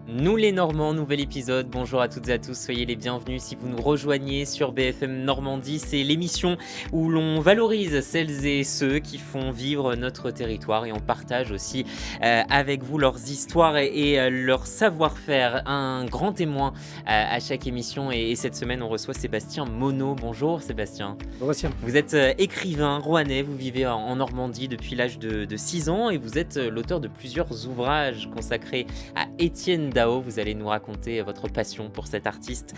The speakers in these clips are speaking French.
Nous les Normands, nouvel épisode. Bonjour à toutes et à tous, soyez les bienvenus si vous nous rejoignez sur BFM Normandie. C'est l'émission où l'on valorise celles et ceux qui font vivre notre territoire et on partage aussi avec vous leurs histoires et leur savoir-faire. Un grand témoin à chaque émission et cette semaine on reçoit Sébastien Monod. Bonjour Sébastien. Bonjour Bastien. Vous êtes écrivain rouennais, vous vivez en Normandie depuis l'âge de 6 ans et vous êtes l'auteur de plusieurs ouvrages consacrés à Étienne Dao. Vous allez nous raconter votre passion pour cet artiste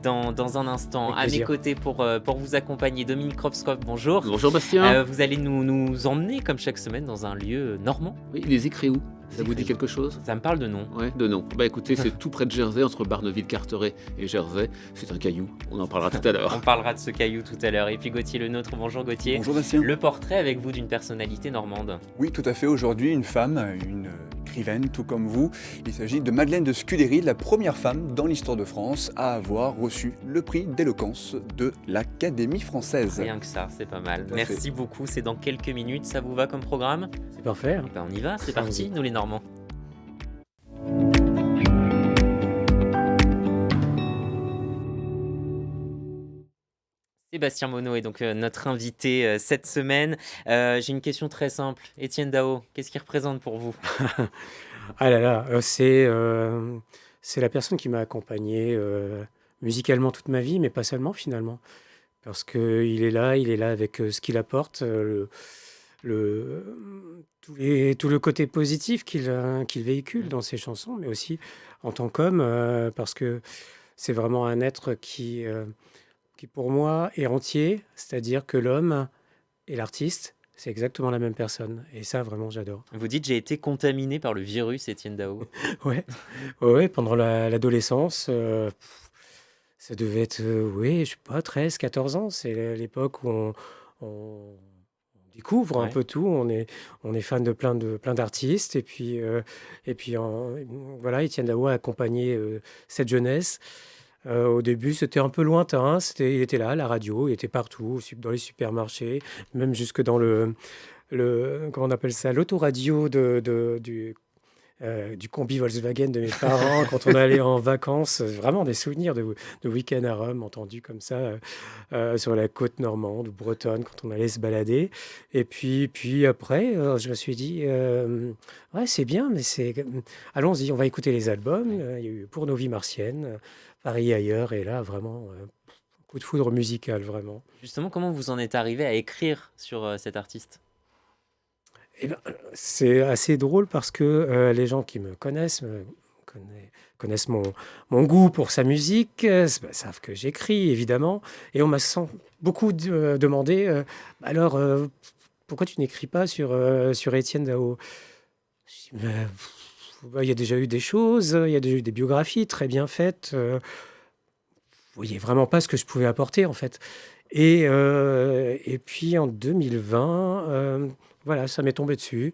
dans un instant. Avec À mes plaisir. côtés pour vous accompagner, Dominique Kropskov, bonjour. Bonjour Bastien. Vous allez nous emmener comme chaque semaine dans un lieu normand. Oui, les écrits où Ça vous Écrits. dit quelque chose? Ça me parle de nom. Ouais, de nom. Bah écoutez, c'est tout près de Jersey, entre Barneville-Carteret et Jersey. C'est un caillou, on en parlera tout à On l'heure. parlera de ce caillou tout à l'heure. Et puis Gauthier Le Nôtre, bonjour Gauthier. Bonjour Bastien. Le portrait avec vous d'une personnalité normande. Oui, tout à fait. Aujourd'hui, une femme, une écrivaine, tout comme vous. Il s'agit de Madeleine de Scudéry, la première femme dans l'histoire de France à avoir reçu le prix d'éloquence de l'Académie française. Rien que ça, c'est pas mal. Tout à Merci beaucoup, c'est dans quelques minutes. Ça vous va comme programme? C'est parfait. Eh ben, on y va, c'est Allons-y. parti, nous les Normands. Sébastien Monod est donc notre invité cette semaine. J'ai une question très simple. Étienne Dao, qu'est-ce qu'il représente pour vous? Ah là là, c'est la personne qui m'a accompagné musicalement toute ma vie, mais pas seulement finalement. Parce qu'il est là avec ce qu'il apporte, tout le côté positif qu'il véhicule dans ses chansons, mais aussi en tant qu'homme, parce que c'est vraiment un être qui pour moi est entier, c'est-à-dire que l'homme et l'artiste, c'est exactement la même personne. Et ça, vraiment, j'adore. Vous dites j'ai été contaminé par le virus Étienne Dao. Ouais, ouais, pendant l'adolescence, ça devait être, oui, je sais pas, 13, 14 ans. C'est l'époque où on découvre un Ouais. peu tout. On est fan de plein d'artistes. Et puis voilà, Étienne Dao a accompagné cette jeunesse. Au début, c'était un peu lointain. Il était là, à la radio, il était partout, dans les supermarchés, même jusque dans comment on appelle ça, l'autoradio du combi Volkswagen de mes parents quand on allait en vacances. Vraiment des souvenirs de week-end à Rome, entendus comme ça sur la côte normande ou bretonne quand on allait se balader. Et puis après, je me suis dit, ouais, c'est bien, mais allons-y, on va écouter les albums. Il y a eu Pour nos vies martiennes, Paris et ailleurs, et là, vraiment, coup de foudre musical, vraiment. Justement, comment vous en êtes arrivé à écrire sur cet artiste? Eh ben, c'est assez drôle parce que les gens qui me connaissent connaissent mon goût pour sa musique, savent que j'écris évidemment, et on m'a beaucoup demandé alors pourquoi tu n'écris pas sur Étienne Dao? Je dis, bah, il y a déjà eu des choses, il y a déjà eu des biographies très bien faites. Vous voyez vraiment pas ce que je pouvais apporter en fait. Et puis en 2020, voilà, ça m'est tombé dessus.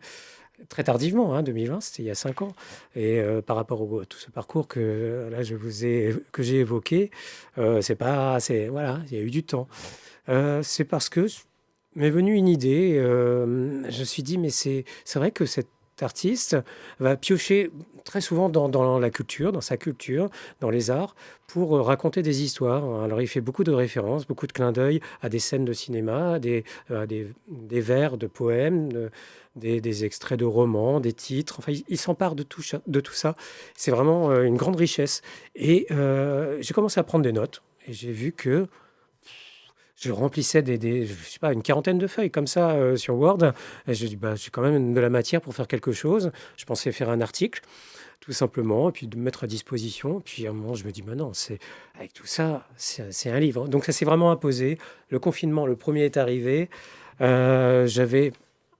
Très tardivement, hein, 2020, c'était il y a 5 ans. Et par rapport à tout ce parcours que là que j'ai évoqué, voilà, il y a eu du temps. C'est parce que m'est venue une idée. Je me suis dit, mais c'est vrai que cet artiste va piocher très souvent dans la culture, dans sa culture, dans les arts, pour raconter des histoires. Alors, il fait beaucoup de références, beaucoup de clins d'œil à des scènes de cinéma, à des vers de poèmes, des extraits de romans, des titres. Enfin, il s'empare de tout ça. C'est vraiment une grande richesse. Et j'ai commencé à prendre des notes. Et j'ai vu que je remplissais je sais pas, une quarantaine de feuilles comme ça sur Word. Et je dis, bah, j'ai quand même de la matière pour faire quelque chose. Je pensais faire un article, tout simplement, et puis de me mettre à disposition. Puis à un moment, je me dis, bah non, avec tout ça, c'est un livre. Donc ça s'est vraiment imposé. Le confinement, le premier est arrivé. J'avais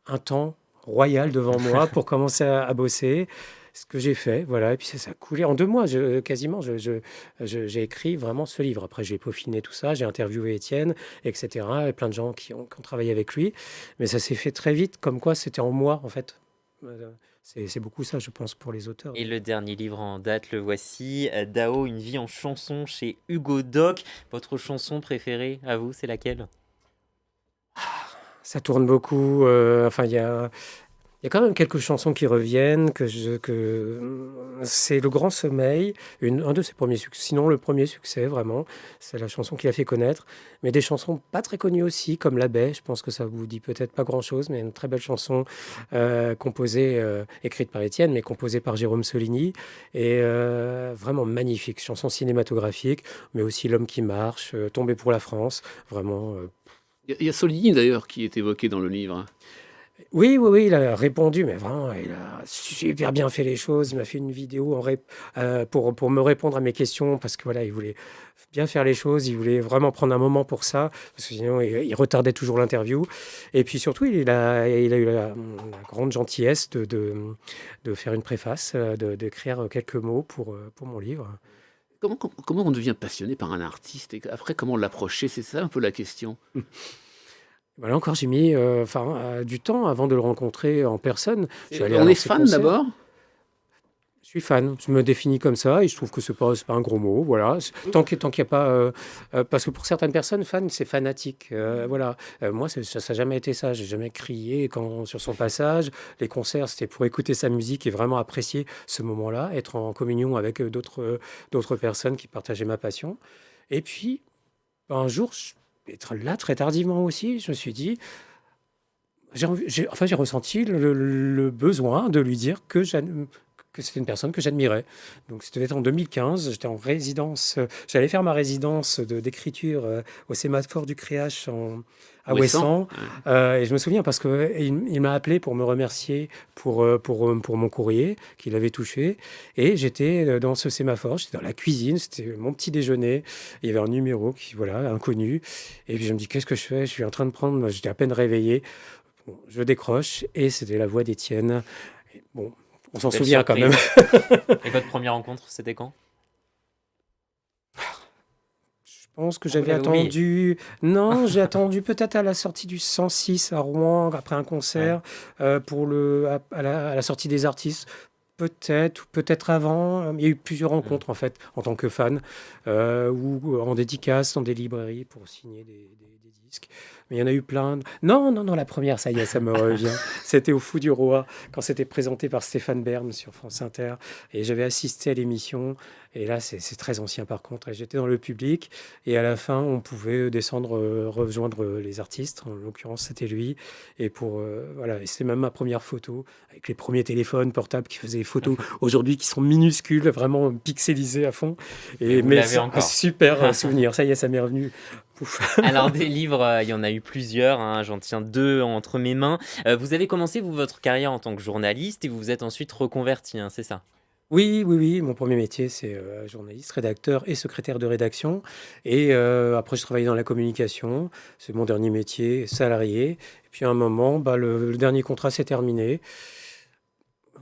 un temps royal devant moi pour commencer à bosser. Ce que j'ai fait, voilà, et puis ça a coulé en 2 mois, quasiment. J'ai écrit vraiment ce livre. Après, j'ai peaufiné tout ça, j'ai interviewé Étienne, etc. Et plein de gens qui ont travaillé avec lui. Mais ça s'est fait très vite, comme quoi c'était en moi, en fait. C'est beaucoup ça, je pense, pour les auteurs. Et le dernier livre en date, le voici, Dao, une vie en chanson chez Hugo Doc. Votre chanson préférée, à vous, c'est laquelle? Ça tourne beaucoup. Enfin, il y a Il y a quand même quelques chansons qui reviennent, c'est Le Grand Sommeil, un de ses premiers succès, sinon le premier succès vraiment, c'est la chanson qui a fait connaître, mais des chansons pas très connues aussi, comme La Baie, je pense que ça vous dit peut-être pas grand-chose, mais une très belle chanson écrite par Étienne, mais composée par Jérôme Soligny, et vraiment magnifique, chanson cinématographique, mais aussi L'Homme qui marche, Tomber pour la France, vraiment. Il y a Soligny d'ailleurs qui est évoqué dans le livre. Oui, oui, oui, il a répondu, mais vraiment, il a super bien fait les choses. Il m'a fait une vidéo pour me répondre à mes questions, parce que voilà, il voulait bien faire les choses, il voulait vraiment prendre un moment pour ça, parce que sinon, il retardait toujours l'interview. Et puis surtout, il a eu la grande gentillesse de faire une préface, d'écrire quelques mots pour mon livre. Comment on devient passionné par un artiste et après, comment l'approcher? C'est ça un peu la question. Bah, là encore, j'ai mis du temps avant de le rencontrer en personne. Je suis allé On à est ses fan concerts. d'abord? Je suis fan, je me définis comme ça et je trouve que c'est pas un gros mot, voilà. Tant qu'il n'y a pas, parce que pour certaines personnes, fan, c'est fanatique, voilà. Moi, ça n'a jamais été ça. J'ai jamais crié sur son passage. Les concerts, c'était pour écouter sa musique et vraiment apprécier ce moment-là, être en communion avec d'autres personnes qui partageaient ma passion. Et puis, un jour, être là très tardivement aussi, je me suis dit, j'ai ressenti le besoin de lui dire que c'était une personne que j'admirais. Donc, c'était en 2015. J'étais en résidence. J'allais faire ma résidence d'écriture au sémaphore du Créache à Ouessant. Et je me souviens parce qu'il m'a appelé pour me remercier pour mon courrier qu'il avait touché. Et j'étais dans ce sémaphore. J'étais dans la cuisine. C'était mon petit déjeuner. Il y avait un numéro voilà, inconnu. Et puis, je me dis, qu'est-ce que je fais? Je suis en train de prendre. J'étais à peine réveillé. Bon, je décroche et c'était la voix d'Étienne. Bon, on s'en Belle souvient quand même. surprise. Et votre première rencontre, c'était quand? Je pense que Vous j'avais l'avez oublié. attendu. Non, j'ai attendu peut-être à la sortie du 106 à Rouen, après un concert, à la sortie des artistes. Peut-être, ou peut-être avant. Il y a eu plusieurs rencontres, en fait, en tant que fan, ou en dédicace dans des librairies pour signer des disques. Mais il y en a eu plein. Non, non, non, la première, ça y est, ça me revient. C'était au Fou du Roi, quand c'était présenté par Stéphane Bern sur France Inter. Et j'avais assisté à l'émission. Et là, c'est très ancien par contre. Et j'étais dans le public. Et à la fin, on pouvait descendre, rejoindre les artistes. En l'occurrence, c'était lui. Et voilà. Et c'était même ma première photo avec les premiers téléphones portables qui faisaient des photos aujourd'hui qui sont minuscules, vraiment pixelisées à fond. Et vous Mais l'avez c'est un encore. super souvenir. Ça y est, ça m'est revenu. Pouf. Alors des livres, il y en a eu plusieurs, hein, j'en tiens 2 entre mes mains. Vous avez commencé, vous, votre carrière en tant que journaliste et vous vous êtes ensuite reconverti, hein, c'est ça? Oui, oui, oui. Mon premier métier, c'est journaliste, rédacteur et secrétaire de rédaction. Et après, je travaillais dans la communication. C'est mon dernier métier, salarié. Et puis à un moment, le dernier contrat s'est terminé.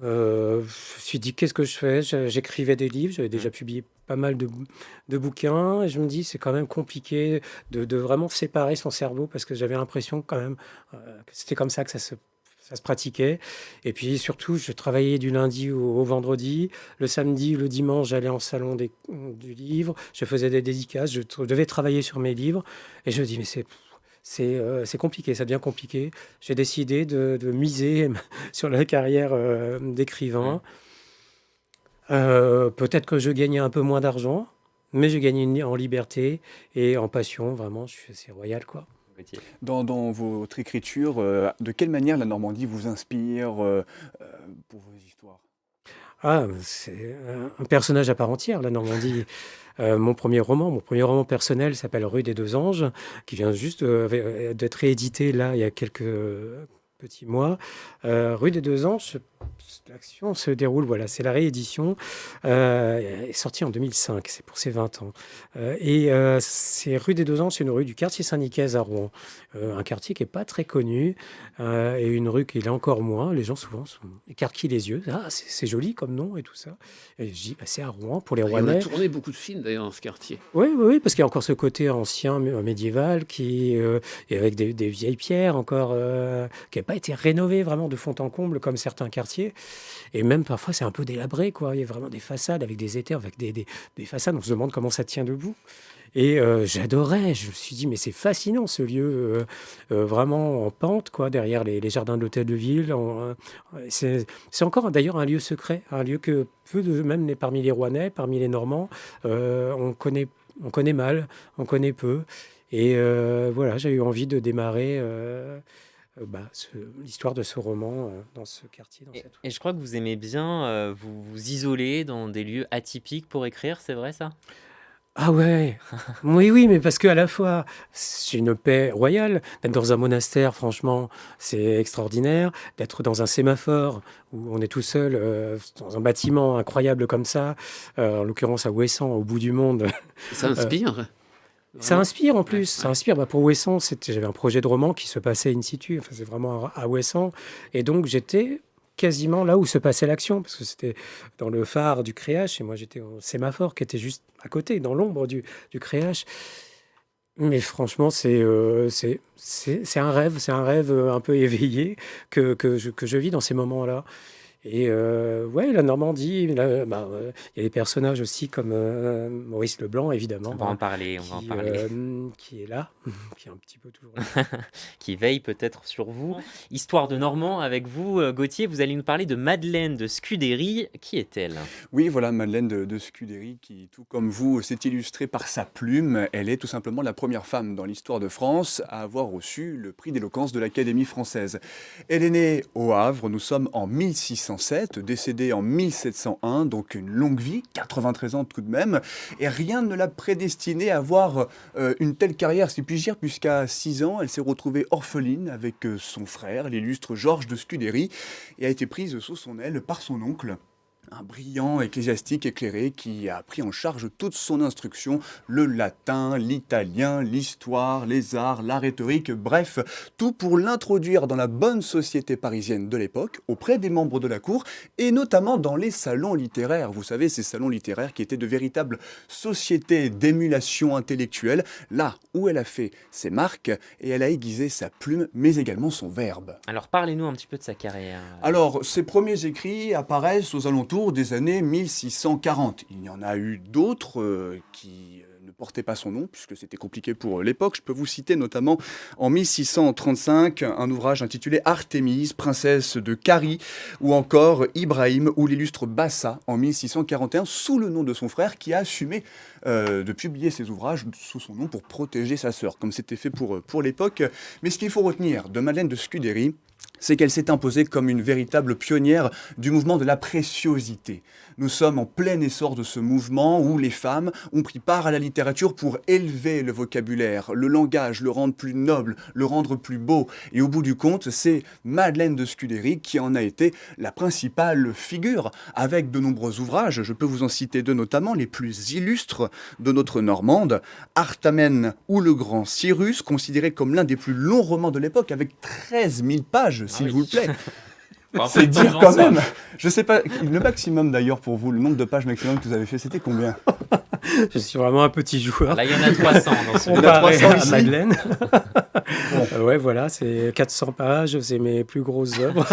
Je me suis dit, qu'est-ce que je fais? J'écrivais des livres, j'avais déjà publié pas mal de bouquins. Et je me dis, c'est quand même compliqué de vraiment séparer son cerveau parce que j'avais l'impression quand même que c'était comme ça que ça se pratiquait. Et puis surtout, je travaillais du lundi au vendredi. Le samedi, le dimanche, j'allais en salon du livre. Je faisais des dédicaces. Je devais travailler sur mes livres. Et je me dis, mais c'est compliqué, ça devient compliqué. J'ai décidé de miser sur la carrière d'écrivain. Peut-être que je gagnais un peu moins d'argent, mais je gagnais en liberté et en passion. Vraiment, c'est royal, quoi. Dans votre écriture, de quelle manière la Normandie vous inspire pour vos histoires? Ah, c'est un personnage à part entière, la Normandie. Mon premier roman personnel s'appelle Rue des Deux Anges, qui vient juste d'être réédité là il y a quelques petits mois. Rue des Deux Anges, l'action se déroule, voilà, c'est la réédition, est sortie en 2005, c'est pour ses 20 ans. C'est Rue des Deux Anges, c'est une rue du quartier Saint-Nicaise à Rouen, un quartier qui n'est pas très connu, et une rue qui l'est encore moins. Les gens souvent écarquillent les yeux, ah, c'est joli comme nom et tout ça. Et je dis, c'est à Rouen pour les On a Rouennais. tourné beaucoup de films d'ailleurs dans ce quartier. Oui, oui, oui, parce qu'il y a encore ce côté ancien médiéval et avec des vieilles pierres encore qui n'avaient pas été rénové vraiment de fond en comble comme certains quartiers. Et même parfois, c'est un peu délabré, quoi. Il y a vraiment des façades avec des étaires, avec des façades. On se demande comment ça tient debout. Et j'adorais. Je me suis dit, mais c'est fascinant ce lieu, vraiment en pente, quoi, derrière les jardins de l'hôtel de ville. C'est encore d'ailleurs un lieu secret, un lieu que peu de, même parmi les Rouennais, parmi les Normands, on connaît mal, on connaît peu. Et voilà, j'ai eu envie de démarrer l'histoire de ce roman dans ce quartier. Et je crois que vous aimez bien vous isoler dans des lieux atypiques pour écrire, c'est vrai ça? Ah ouais, oui, oui, mais parce qu'à la fois, c'est une paix royale. D'être dans un monastère, franchement, c'est extraordinaire. D'être dans un sémaphore où on est tout seul, dans un bâtiment incroyable comme ça, en l'occurrence à Ouessant, au bout du monde. Ça inspire. Ça inspire en plus, Ouais, ça ouais. inspire. Pour Ouessant, j'avais un projet de roman qui se passait in situ, enfin, c'est vraiment à Ouessant. Et donc j'étais quasiment là où se passait l'action, parce que c'était dans le phare du Créache, et moi j'étais au sémaphore qui était juste à côté, dans l'ombre du Créache. Mais franchement, c'est un rêve un peu éveillé que je vis dans ces moments-là. Et ouais, la Normandie, là, il y a des personnages aussi comme Maurice Leblanc, évidemment, On va en parler, on va en parler. qui est là, qui est un petit peu toujours là. Qui veille peut-être sur vous. Histoire de Normand avec vous, Gauthier, vous allez nous parler de Madeleine de Scudéry. Qui est-elle? Oui, voilà, Madeleine de Scudéry, qui, tout comme vous, s'est illustrée par sa plume. Elle est tout simplement la première femme dans l'histoire de France à avoir reçu le prix d'éloquence de l'Académie française. Elle est née au Havre, nous sommes en 1607, décédée en 1701, donc une longue vie, 93 ans tout de même, et rien ne l'a prédestinée à avoir une telle carrière, si puis-je dire, puisqu'à 6 ans, elle s'est retrouvée orpheline avec son frère, l'illustre Georges de Scudéry, et a été prise sous son aile par son oncle, un brillant ecclésiastique éclairé qui a pris en charge toute son instruction, le latin, l'italien, l'histoire, les arts, la rhétorique, bref, tout pour l'introduire dans la bonne société parisienne de l'époque, auprès des membres de la cour, et notamment dans les salons littéraires. Vous savez, ces salons littéraires qui étaient de véritables sociétés d'émulation intellectuelle, là où elle a fait ses marques, et elle a aiguisé sa plume, mais également son verbe. Alors parlez-nous un petit peu de sa carrière. Alors, ses premiers écrits apparaissent aux alentours des années 1640. Il y en a eu d'autres qui ne portaient pas son nom, puisque c'était compliqué pour l'époque. Je peux vous citer notamment en 1635 un ouvrage intitulé Artémise, princesse de Carie, ou encore Ibrahim ou l'illustre Bassa en 1641, sous le nom de son frère, qui a assumé de publier ses ouvrages sous son nom pour protéger sa sœur, comme c'était fait pour l'époque. Mais ce qu'il faut retenir de Madeleine de Scudéry, c'est qu'elle s'est imposée comme une véritable pionnière du mouvement de la préciosité. Nous sommes en plein essor de ce mouvement où les femmes ont pris part à la littérature pour élever le vocabulaire, le langage, le rendre plus noble, le rendre plus beau. Et au bout du compte, c'est Madeleine de Scudéry qui en a été la principale figure, avec de nombreux ouvrages. Je peux vous en citer deux notamment, les plus illustres de notre Normande, Artamène ou le Grand Cyrus, considéré comme l'un des plus longs romans de l'époque, avec 13 000 pages, s'il vous plaît. C'est dire quand même. Je sais pas, le maximum d'ailleurs pour vous, le nombre de pages maximum que vous avez fait, c'était combien? Je suis vraiment un petit joueur. Là, il y en a 300 dans ce Comparé 300 à ici. Madeleine. Bon. Ouais, voilà, c'est 400 pages, c'est mes plus grosses œuvres.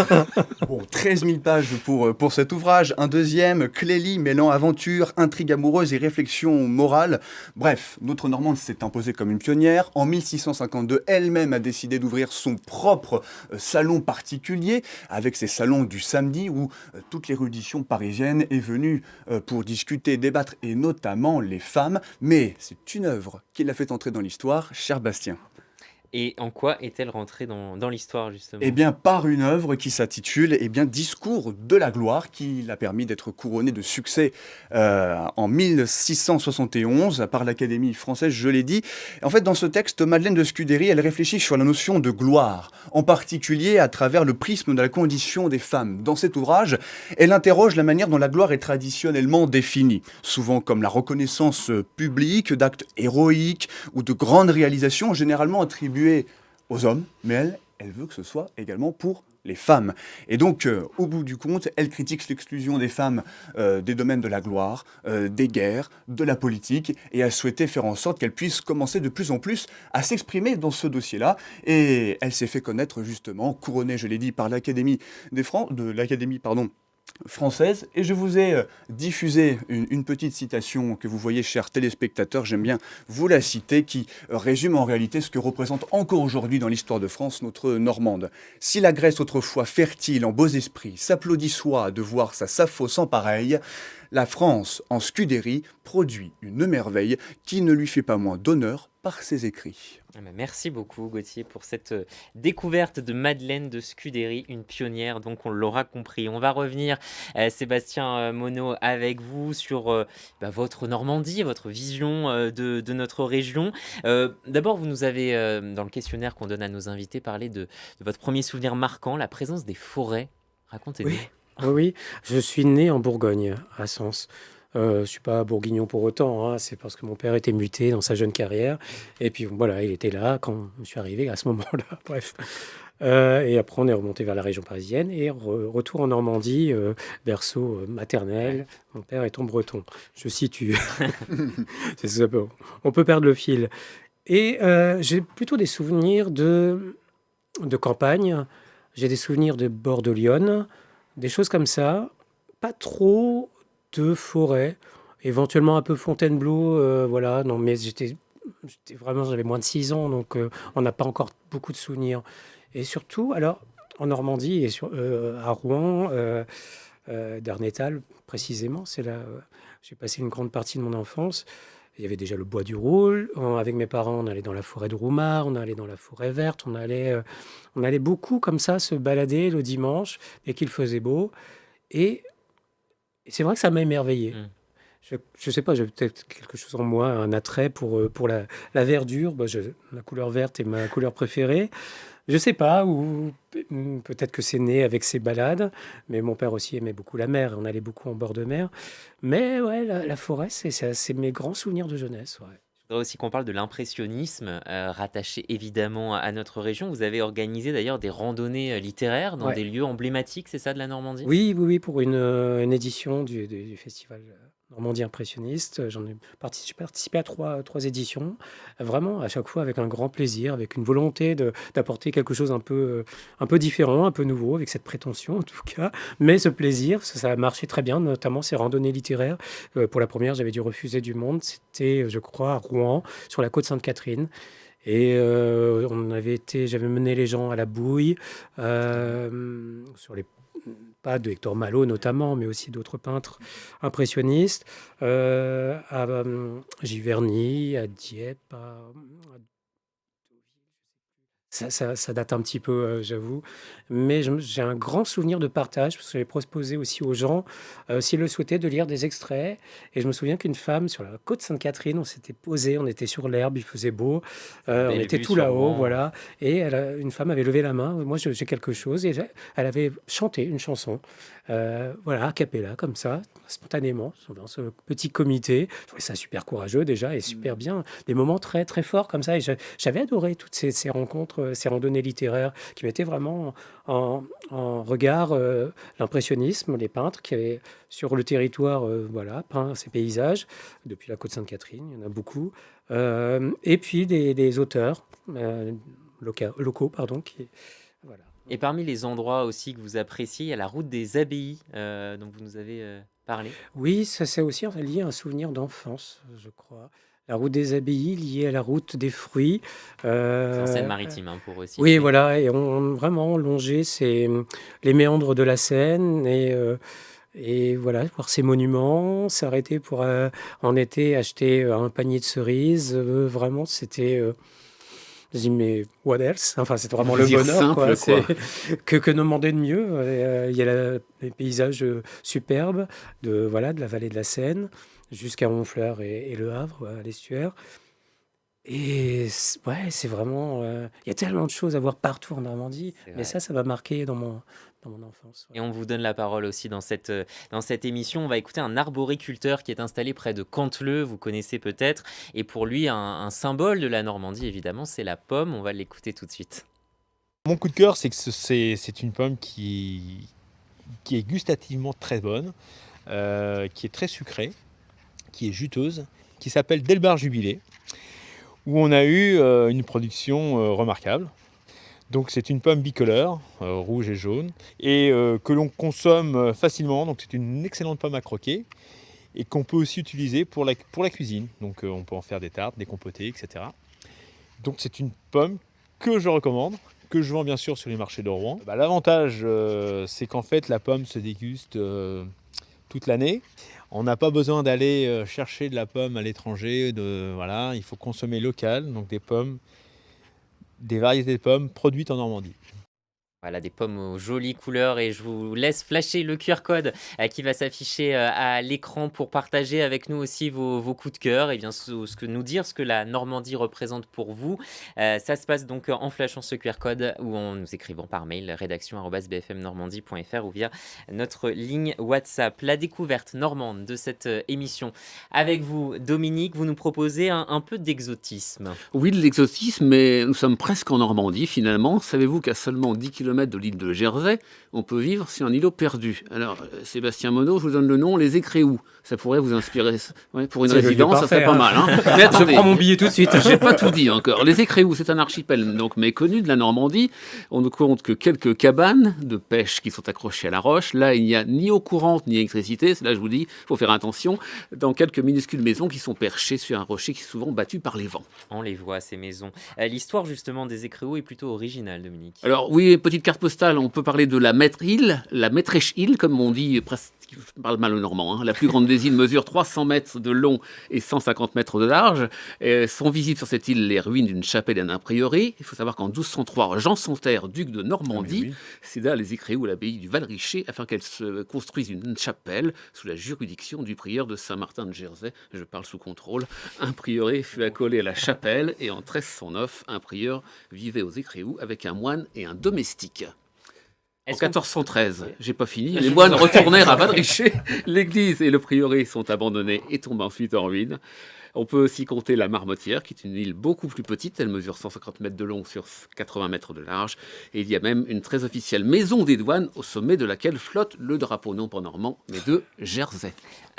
Bon, 13 000 pages pour cet ouvrage. Un deuxième, Clélie, mêlant aventure, intrigue amoureuse et réflexion morale. Bref, notre Normande s'est imposée comme une pionnière. En 1652, elle-même a décidé d'ouvrir son propre salon particulier, avec ses salons du samedi, où toute l'érudition parisienne est venue pour discuter, débattre, et notamment les femmes. Mais c'est une œuvre qui l'a fait entrer dans l'histoire, cher Bastien. Et en quoi est-elle rentrée dans l'histoire, justement? Eh bien, par une œuvre qui s'intitule Discours de la gloire, qui l'a permis d'être couronné de succès en 1671 par l'Académie française, je l'ai dit. En fait, dans ce texte, Madeleine de Scudéry, elle réfléchit sur la notion de gloire, en particulier à travers le prisme de la condition des femmes. Dans cet ouvrage, elle interroge la manière dont la gloire est traditionnellement définie, souvent comme la reconnaissance publique d'actes héroïques ou de grandes réalisations, généralement attribuées aux hommes, mais elle veut que ce soit également pour les femmes. Et donc, au bout du compte, elle critique l'exclusion des femmes des domaines de la gloire, des guerres, de la politique, et a souhaité faire en sorte qu'elles puissent commencer de plus en plus à s'exprimer dans ce dossier-là. Et elle s'est fait connaître justement, couronnée, je l'ai dit, par l'Académie française. Et je vous ai diffusé une petite citation que vous voyez, chers téléspectateurs, j'aime bien vous la citer, qui résume en réalité ce que représente encore aujourd'hui dans l'histoire de France notre Normande. Si la Grèce autrefois fertile en beaux esprits s'applaudit soit de voir sa Sappho sans pareil, la France en Scudéry produit une merveille qui ne lui fait pas moins d'honneur par ses écrits. Ah bah, merci beaucoup Gauthier pour cette découverte de Madeleine de Scudéry, une pionnière, donc on l'aura compris. On va revenir, Sébastien Monod, avec vous sur votre Normandie, votre vision de notre région. D'abord, vous nous avez, dans le questionnaire qu'on donne à nos invités, parlé de votre premier souvenir marquant, la présence des forêts. Racontez-nous. Oui, oui, oui. Je suis né en Bourgogne, à Sens. Je suis pas bourguignon pour autant, hein. C'est parce que mon père était muté dans sa jeune carrière. Et puis voilà, il était là quand je suis arrivé à ce moment-là. Bref. Et après, on est remonté vers la région parisienne et retour en Normandie, berceau maternel. Mon père étant breton. Je situe. C'est ça, on peut perdre le fil. Et j'ai plutôt des souvenirs de campagne. J'ai des souvenirs de bord de Lyon, des choses comme ça. Pas trop de forêt, éventuellement un peu Fontainebleau, voilà. Non, mais j'avais moins de 6 ans, donc on n'a pas encore beaucoup de souvenirs. Et surtout, alors, en Normandie et à Rouen, Darnétal précisément, c'est là j'ai passé une grande partie de mon enfance. Il y avait déjà le bois du Roule. Avec mes parents, on allait dans la forêt de Roumar, on allait dans la forêt verte, on allait beaucoup comme ça se balader le dimanche dès qu'il faisait beau. Et c'est vrai que ça m'a émerveillé. Mm. Je sais pas, j'ai peut-être quelque chose en moi, un attrait pour la verdure. La couleur verte est ma couleur préférée. Je sais pas, ou peut-être que c'est né avec ces balades, mais mon père aussi aimait beaucoup la mer, on allait beaucoup en bord de mer. Mais ouais, la forêt, c'est mes grands souvenirs de jeunesse. Ouais. Je voudrais aussi qu'on parle de l'impressionnisme, rattaché évidemment à notre région. Vous avez organisé d'ailleurs des randonnées littéraires dans Ouais. des lieux emblématiques, c'est ça, de la Normandie? Oui, oui, oui, pour une édition du festival Normandie Impressionniste. J'ai participé à trois éditions, vraiment à chaque fois avec un grand plaisir, avec une volonté d'apporter quelque chose un peu différent, un peu nouveau, avec cette prétention en tout cas, mais ce plaisir, ça a marché très bien, notamment ces randonnées littéraires. Pour la première, j'avais dû refuser du monde, c'était, je crois, à Rouen, sur la côte Sainte-Catherine. Et j'avais mené les gens à la bouille, sur les pas de Hector Malot notamment, mais aussi d'autres peintres impressionnistes, à Giverny, à Dieppe, ça date un petit peu, j'avoue. Mais j'ai un grand souvenir de partage, parce que j'avais proposé aussi aux gens, s'ils le souhaitaient, de lire des extraits. Et je me souviens qu'une femme, sur la côte Sainte-Catherine, on s'était posé, on était sur l'herbe, il faisait beau, on Belle était vue tout sur là-haut, Rouen. voilà. Et une femme avait levé la main, moi j'ai quelque chose, et elle avait chanté une chanson, voilà, a cappella, comme ça, spontanément, dans ce petit comité. Je trouvais ça super courageux déjà, et super bien. Des moments très, très forts comme ça. Et j'avais adoré toutes ces rencontres, ces randonnées littéraires qui mettaient vraiment en regard l'impressionnisme, les peintres qui avaient sur le territoire voilà, peint ces paysages, depuis la côte Sainte-Catherine, il y en a beaucoup. Et puis des auteurs locaux, pardon, voilà. Et parmi les endroits aussi que vous appréciez, il y a la route des abbayes, dont vous nous avez parlé. Oui, ça c'est aussi lié à un souvenir d'enfance, je crois. La route des abbayes liée à la route des fruits. C'est en Euh, Seine-Maritime, hein, pour oui, situer. voilà, et on vraiment longé les méandres de la Seine et voilà, voir ces monuments, s'arrêter pour en été acheter un panier de cerises. Vraiment, c'était. Je dis, mais what else? Enfin, c'est vraiment le Plaisir bonheur, simple, quoi. quoi. Que demander de mieux? Il y a les paysages superbes voilà, de la vallée de la Seine jusqu'à Honfleur et Le Havre, à l'estuaire. Et ouais, c'est vraiment. Il y a tellement de choses à voir partout en Normandie, C'est mais vrai. ça va marquer dans mon enfance. Ouais. Et on vous donne la parole aussi dans cette émission. On va écouter un arboriculteur qui est installé près de Canteleu, vous connaissez peut-être. Et pour lui, un symbole de la Normandie, évidemment, c'est la pomme. On va l'écouter tout de suite. Mon coup de cœur, c'est que c'est une pomme qui est gustativement très bonne, qui est très sucrée, qui est juteuse, qui s'appelle Delbar Jubilé, où on a eu une production remarquable. Donc c'est une pomme bicolore, rouge et jaune, et que l'on consomme facilement. Donc c'est une excellente pomme à croquer et qu'on peut aussi utiliser pour la cuisine. Donc on peut en faire des tartes, des compotés, etc. Donc c'est une pomme que je recommande, que je vends bien sûr sur les marchés de Rouen. L'avantage, c'est qu'en fait la pomme se déguste toute l'année. On n'a pas besoin d'aller chercher de la pomme à l'étranger. Voilà, il faut consommer local, donc des variétés de pommes produites en Normandie. Voilà, des pommes aux jolies couleurs et je vous laisse flasher le QR code qui va s'afficher à l'écran pour partager avec nous aussi vos coups de cœur et bien ce que nous dire ce que la Normandie représente pour vous. Ça se passe donc en flashant ce QR code ou en nous écrivant par mail rédaction@bfmnormandie.fr ou via notre ligne WhatsApp. La découverte normande de cette émission. Avec vous, Dominique, vous nous proposez un peu d'exotisme. Oui, de l'exotisme, mais nous sommes presque en Normandie finalement. Savez-vous qu'à seulement 10 km de l'île de Jersey, on peut vivre sur un îlot perdu? Alors, Sébastien Monod, je vous donne le nom, les Écréous. Ça pourrait vous inspirer. Ouais, pour une C'est le lieu résidence, ça serait parfait, pas hein. mal. Hein. Mais Je attendez, prends mon billet tout de suite. j'ai pas tout dit encore. Les Écréous, c'est un archipel donc méconnu de la Normandie. On ne compte que quelques cabanes de pêche qui sont accrochées à la roche. Là, il n'y a ni eau courante ni électricité. Là, je vous dis, il faut faire attention. Dans quelques minuscules maisons qui sont perchées sur un rocher qui est souvent battu par les vents. On les voit, ces maisons. L'histoire justement des Écréaux est plutôt originale, Dominique. Alors oui, petite carte postale, on peut parler de la Maître-Île, la Maîtrèche-Île, comme on dit, presque, je parle mal au normand. Hein. La plus grande des îles mesure 300 mètres de long et 150 mètres de large. Sont visibles sur cette île les ruines d'une chapelle et d'un prieuré. Il faut savoir qu'en 1203, Jean Santerre, duc de Normandie, céda les Écréaux à l'abbaye du Val-Richer afin qu'elle se construise une chapelle sous la juridiction du prieur de Saint-Martin de Jersey. Je parle sous contrôle. Un prieuré fut accolé à la chapelle et en 1309, un prieur vivait aux Écréaux avec un moine et un domestique. En 1413, j'ai pas fini, les moines retournèrent à Val-Richer, l'église et le prieuré sont abandonnés et tombent ensuite en ruine. On peut aussi compter la Marmotière, qui est une île beaucoup plus petite, elle mesure 150 mètres de long sur 80 mètres de large, et il y a même une très officielle maison des douanes au sommet de laquelle flotte le drapeau non pas normand, mais de Jersey.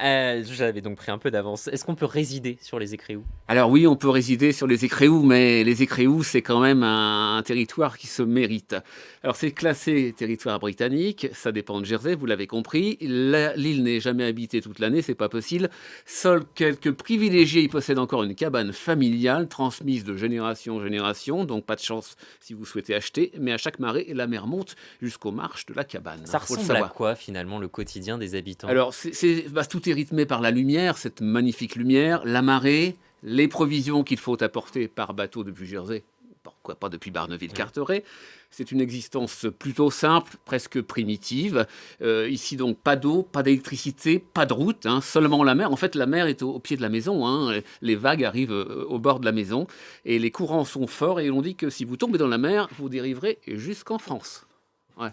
J'avais donc pris un peu d'avance. Est-ce qu'on peut résider sur les Écréaux? Alors oui, on peut résider sur les Écréaux, mais les Écréaux, c'est quand même un territoire qui se mérite. Alors c'est classé territoire britannique, ça dépend de Jersey, vous l'avez compris. L'île n'est jamais habitée toute l'année, c'est pas possible. Seuls quelques privilégiés y possèdent encore une cabane familiale transmise de génération en génération, donc pas de chance si vous souhaitez acheter, mais à chaque marée, la mer monte jusqu'aux marches de la cabane. Ça Faut le ressemble à savoir. quoi finalement le quotidien des habitants? Alors, tout est rythmé par la lumière, cette magnifique lumière, la marée, les provisions qu'il faut apporter par bateau depuis Jersey, pourquoi pas depuis Barneville-Carteret. C'est une existence plutôt simple, presque primitive. Ici, donc, pas d'eau, pas d'électricité, pas de route, hein, seulement la mer. En fait, la mer est au pied de la maison. Hein. Les vagues arrivent au bord de la maison et les courants sont forts. Et on dit que si vous tombez dans la mer, vous dériverez jusqu'en France. Ouais,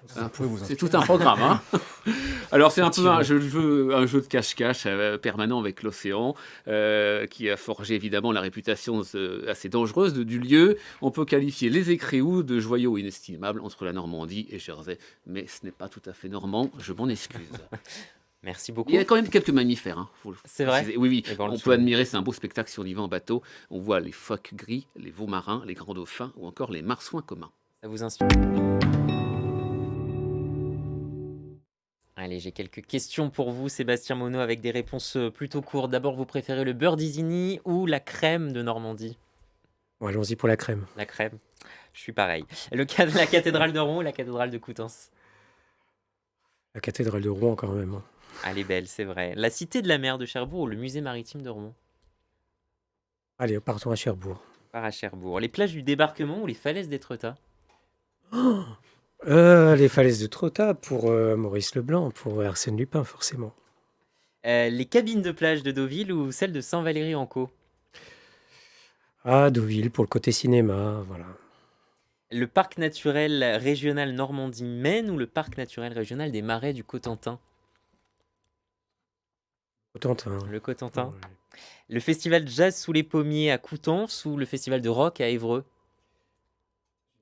c'est tout un programme. Hein. Alors c'est un peu un jeu de cache-cache permanent avec l'océan qui a forgé évidemment la réputation assez dangereuse du lieu. On peut qualifier les Écréaux de joyaux inestimables entre la Normandie et Jersey, mais ce n'est pas tout à fait normand, je m'en excuse. Merci beaucoup. Il y a quand même quelques mammifères. Hein, c'est vrai. Oui. Et ben, On peut admirer, c'est un beau spectacle si on y va en bateau. On voit les phoques gris, les veaux marins, les grands dauphins ou encore les marsouins communs. Ça vous inspire? Allez, j'ai quelques questions pour vous, Sébastien Monod, avec des réponses plutôt courtes. D'abord, vous préférez le beurre d'Isigny ou la crème de Normandie? Bon, allons-y pour la crème. La crème. Je suis pareil. La cathédrale de Rouen ou la cathédrale de Coutances? La cathédrale de Rouen, quand même. Hein. Elle est belle, c'est vrai. La cité de la mer de Cherbourg ou le musée maritime de Rouen? Allez, partons à Cherbourg. Part à Cherbourg. Les plages du débarquement ou les falaises d'Étretat? Les falaises de Trotta pour Maurice Leblanc, pour Arsène Lupin, forcément. Les cabines de plage de Deauville ou celles de Saint-Valery-en-Caux? Ah, Deauville pour le côté cinéma, voilà. Le parc naturel régional Normandie-Maine ou le parc naturel régional des Marais du Cotentin? Cotentin. Le Cotentin. Ouais. Le festival jazz sous les pommiers à Coutances ou le festival de rock à Évreux?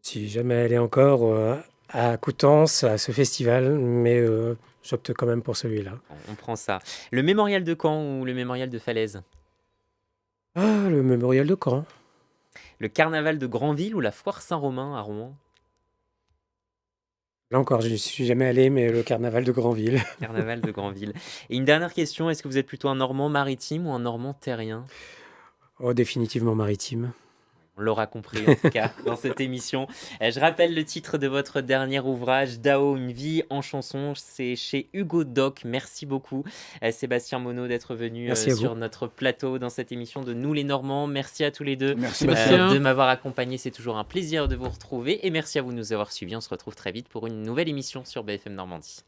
Si jamais elle est encore à Coutances, à ce festival, mais j'opte quand même pour celui-là. On prend ça. Le mémorial de Caen ou le mémorial de Falaise? Ah, le mémorial de Caen. Le carnaval de Granville ou la foire Saint-Romain à Rouen? Là encore, je n'y suis jamais allé, mais le carnaval de Granville. Carnaval de Granville. Et une dernière question, est-ce que vous êtes plutôt un Normand maritime ou un Normand terrien? Oh, définitivement maritime. On l'aura compris en tout cas dans cette émission. Je rappelle le titre de votre dernier ouvrage, Dao, une vie en chanson. C'est chez Hugo Doc. Merci beaucoup Sébastien Monod d'être venu Merci à vous. sur notre plateau dans cette émission de Nous les Normands. Merci à tous les deux Merci Sébastien. de m'avoir accompagné. C'est toujours un plaisir de vous retrouver. Et merci à vous de nous avoir suivis. On se retrouve très vite pour une nouvelle émission sur BFM Normandie.